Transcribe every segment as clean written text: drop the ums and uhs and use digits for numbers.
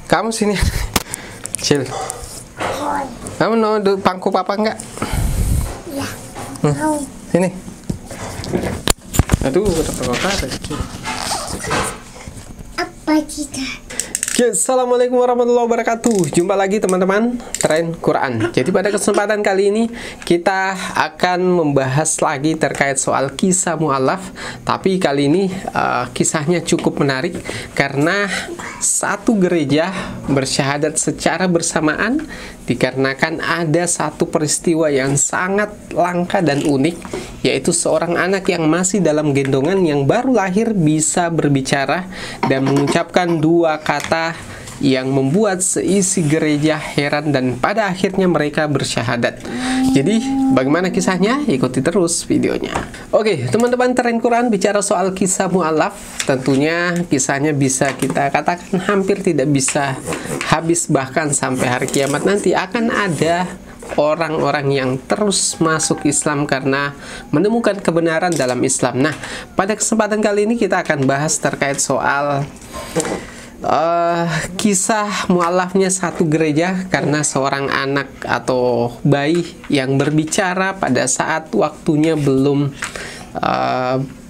Kamu sini, Cil. Kamu mau duduk pangku papa enggak? Ya, mau. Sini. Aduh, kotak-kotak. Apa kita? Assalamualaikum warahmatullahi wabarakatuh. Jumpa lagi teman-teman Tren Quran. Jadi pada kesempatan kali ini kita akan membahas lagi terkait soal kisah mu'alaf. Tapi kali ini kisahnya cukup menarik karena satu gereja bersyahadat secara bersamaan dikarenakan ada satu peristiwa yang sangat langka dan unik, yaitu seorang anak yang masih dalam gendongan yang baru lahir bisa berbicara dan mengucapkan dua kata yang membuat seisi gereja heran dan pada akhirnya mereka bersyahadat. Jadi bagaimana kisahnya? Ikuti terus videonya. Oke teman-teman Tren Quran, bicara soal kisah mu'alaf, tentunya kisahnya bisa kita katakan hampir tidak bisa habis, bahkan sampai hari kiamat nanti akan ada orang-orang yang terus masuk Islam karena menemukan kebenaran dalam Islam. Nah, pada kesempatan kali ini kita akan bahas terkait soal kisah mu'alafnya satu gereja karena seorang anak atau bayi yang berbicara pada saat waktunya belum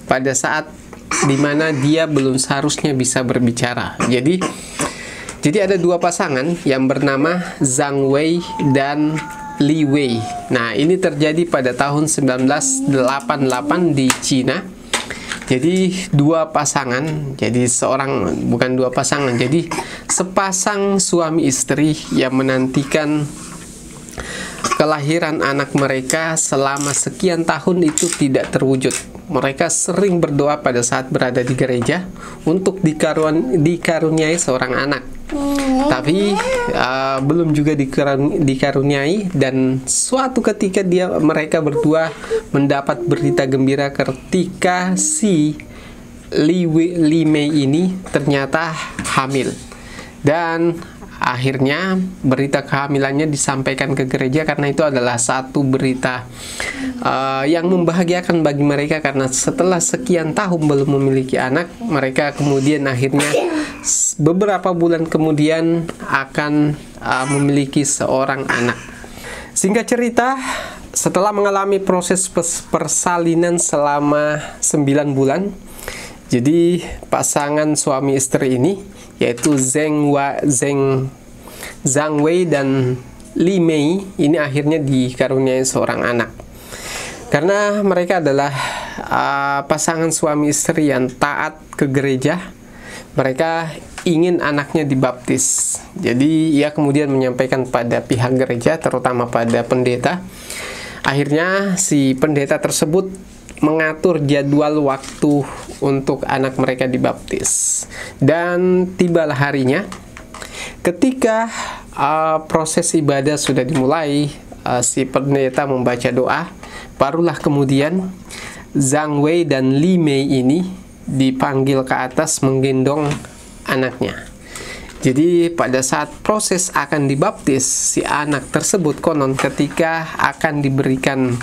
pada saat dimana dia belum seharusnya bisa berbicara. Jadi ada dua pasangan yang bernama Zhang Wei dan Li Wei. Nah, ini terjadi pada tahun 1988 di Cina. Jadi dua pasangan, jadi sepasang suami istri yang menantikan kelahiran anak mereka selama sekian tahun itu tidak terwujud. Mereka sering berdoa pada saat berada di gereja untuk dikaruniai seorang anak. Tapi belum juga dikaruniai, dan suatu ketika mereka berdua mendapat berita gembira ketika si Li Mei ini ternyata hamil, dan akhirnya berita kehamilannya disampaikan ke gereja karena itu adalah satu berita yang membahagiakan bagi mereka karena setelah sekian tahun belum memiliki anak, mereka kemudian akhirnya beberapa bulan kemudian akan memiliki seorang anak. Singkat cerita, setelah mengalami proses persalinan selama 9 bulan, jadi pasangan suami istri ini, yaitu Zhang Wei dan Li Mei, ini akhirnya dikaruniai seorang anak. Karena mereka adalah pasangan suami istri yang taat ke gereja, mereka ingin anaknya dibaptis. Jadi ia kemudian menyampaikan pada pihak gereja, terutama pada pendeta. Akhirnya si pendeta tersebut mengatur jadwal waktu untuk anak mereka dibaptis. Dan tibalah harinya, ketika proses ibadah sudah dimulai, si pendeta membaca doa, barulah kemudian Zhang Wei dan Li Mei ini dipanggil ke atas menggendong anaknya. Jadi pada saat proses akan dibaptis, si anak tersebut konon ketika akan diberikan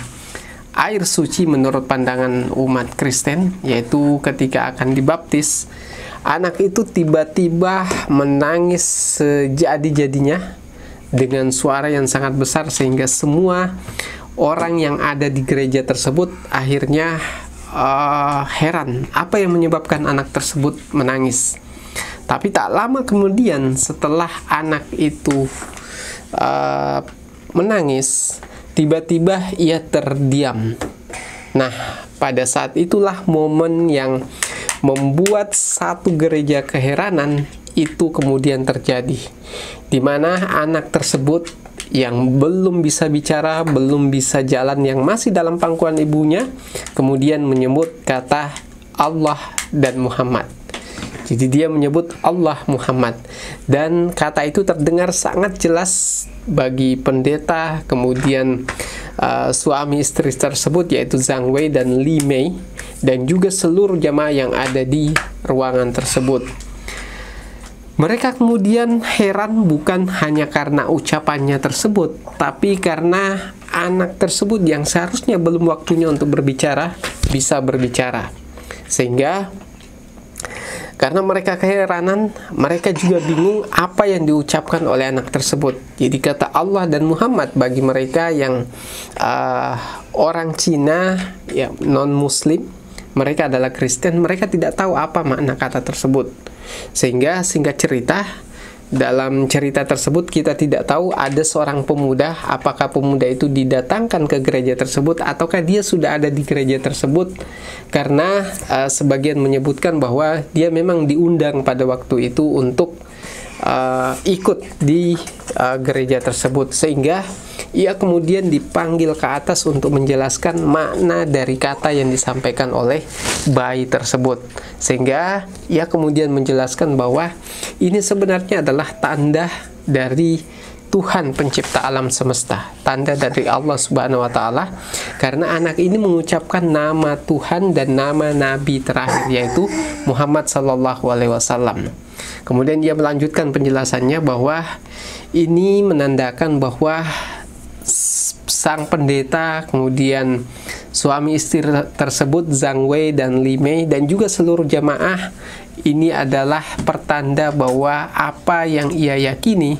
air suci menurut pandangan umat Kristen, yaitu ketika akan dibaptis, anak itu tiba-tiba menangis sejadi-jadinya dengan suara yang sangat besar sehingga semua orang yang ada di gereja tersebut akhirnya heran apa yang menyebabkan anak tersebut menangis. Tapi tak lama kemudian setelah anak itu menangis, tiba-tiba ia terdiam. Nah, pada saat itulah momen yang membuat satu gereja keheranan itu kemudian terjadi, di mana anak tersebut yang belum bisa bicara, belum bisa jalan, yang masih dalam pangkuan ibunya, kemudian menyebut kata Allah dan Muhammad. Jadi dia menyebut Allah Muhammad, dan kata itu terdengar sangat jelas bagi pendeta, kemudian suami istri tersebut yaitu Zhang Wei dan Li Mei, dan juga seluruh jamaah yang ada di ruangan tersebut. Mereka kemudian heran bukan hanya karena ucapannya tersebut, tapi karena anak tersebut yang seharusnya belum waktunya untuk berbicara, bisa berbicara. Sehingga Karena mereka keheranan, mereka juga bingung apa yang diucapkan oleh anak tersebut. Jadi kata Allah dan Muhammad bagi mereka yang orang Cina, ya, non-Muslim, mereka adalah Kristen, mereka tidak tahu apa makna kata tersebut. Sehingga singkat cerita, dalam cerita tersebut kita tidak tahu ada seorang pemuda, apakah pemuda itu didatangkan ke gereja tersebut ataukah dia sudah ada di gereja tersebut, karena sebagian menyebutkan bahwa dia memang diundang pada waktu itu untuk ikut di gereja tersebut, sehingga ia kemudian dipanggil ke atas untuk menjelaskan makna dari kata yang disampaikan oleh bayi tersebut. Sehingga ia kemudian menjelaskan bahwa ini sebenarnya adalah tanda dari Tuhan pencipta alam semesta, tanda dari Allah Subhanahu wa taala, karena anak ini mengucapkan nama Tuhan dan nama nabi terakhir, yaitu Muhammad sallallahu alaihi wasallam. Kemudian dia melanjutkan penjelasannya bahwa ini menandakan bahwa sang pendeta, kemudian suami istri tersebut, Zhang Wei dan Li Mei, dan juga seluruh jamaah, ini adalah pertanda bahwa apa yang ia yakini,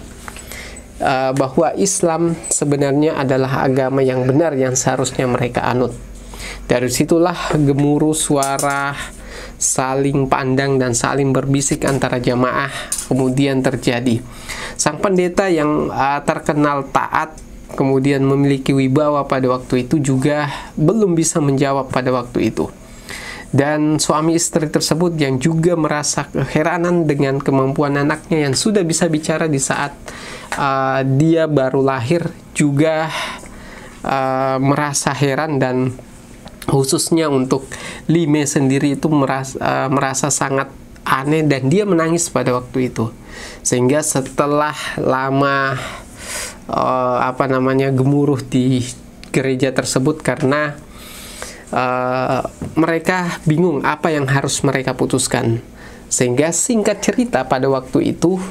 bahwa Islam sebenarnya adalah agama yang benar yang seharusnya mereka anut. Dari situlah gemuruh suara saling pandang dan saling berbisik antara jamaah kemudian terjadi. Sang pendeta yang terkenal taat, kemudian memiliki wibawa pada waktu itu, juga belum bisa menjawab pada waktu itu. Dan suami istri tersebut yang juga merasa keheranan dengan kemampuan anaknya yang sudah bisa bicara di saat dia baru lahir, juga merasa heran, dan khususnya untuk Li Mei sendiri itu merasa sangat aneh, dan dia menangis pada waktu itu. Sehingga setelah lama gemuruh di gereja tersebut, karena mereka bingung apa yang harus mereka putuskan. Sehingga singkat cerita pada waktu itu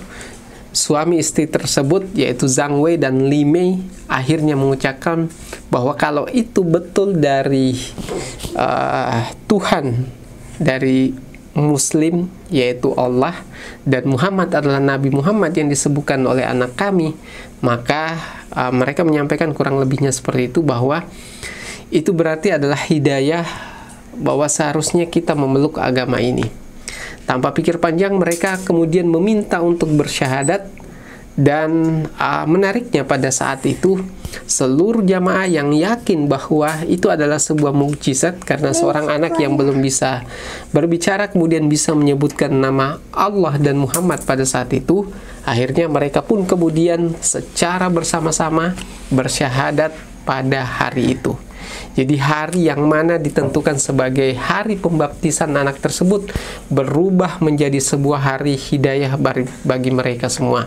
suami istri tersebut, yaitu Zhang Wei dan Li Mei, akhirnya mengucapkan bahwa kalau itu betul dari Tuhan, dari Muslim, yaitu Allah, dan Muhammad adalah Nabi Muhammad yang disebutkan oleh anak kami, maka mereka menyampaikan kurang lebihnya seperti itu, bahwa itu berarti adalah hidayah, bahwa seharusnya kita memeluk agama ini. Tanpa pikir panjang, mereka kemudian meminta untuk bersyahadat, dan menariknya pada saat itu seluruh jamaah yang yakin bahwa itu adalah sebuah mukjizat, karena seorang anak yang belum bisa berbicara kemudian bisa menyebutkan nama Allah dan Muhammad pada saat itu, akhirnya mereka pun kemudian secara bersama-sama bersyahadat pada hari itu. Jadi hari yang mana ditentukan sebagai hari pembaptisan anak tersebut berubah menjadi sebuah hari hidayah bagi mereka semua.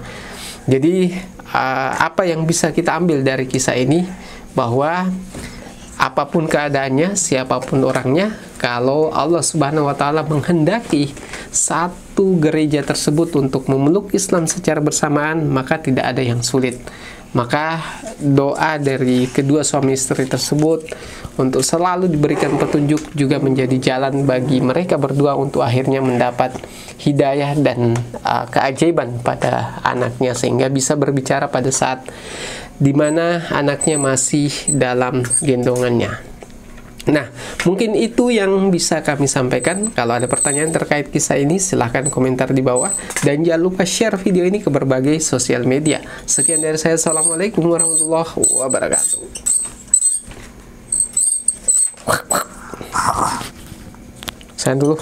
Jadi apa yang bisa kita ambil dari kisah ini, bahwa apapun keadaannya, siapapun orangnya, kalau Allah Subhanahu wa taala menghendaki satu gereja tersebut untuk memeluk Islam secara bersamaan, maka tidak ada yang sulit. Maka doa dari kedua suami istri tersebut untuk selalu diberikan petunjuk juga menjadi jalan bagi mereka berdua untuk akhirnya mendapat hidayah dan keajaiban pada anaknya, sehingga bisa berbicara pada saat dimana anaknya masih dalam gendongannya. Nah, mungkin itu yang bisa kami sampaikan. Kalau ada pertanyaan terkait kisah ini, silahkan komentar di bawah. Dan jangan lupa share video ini ke berbagai sosial media. Sekian dari saya. Assalamualaikum warahmatullahi wabarakatuh. Saya dulu.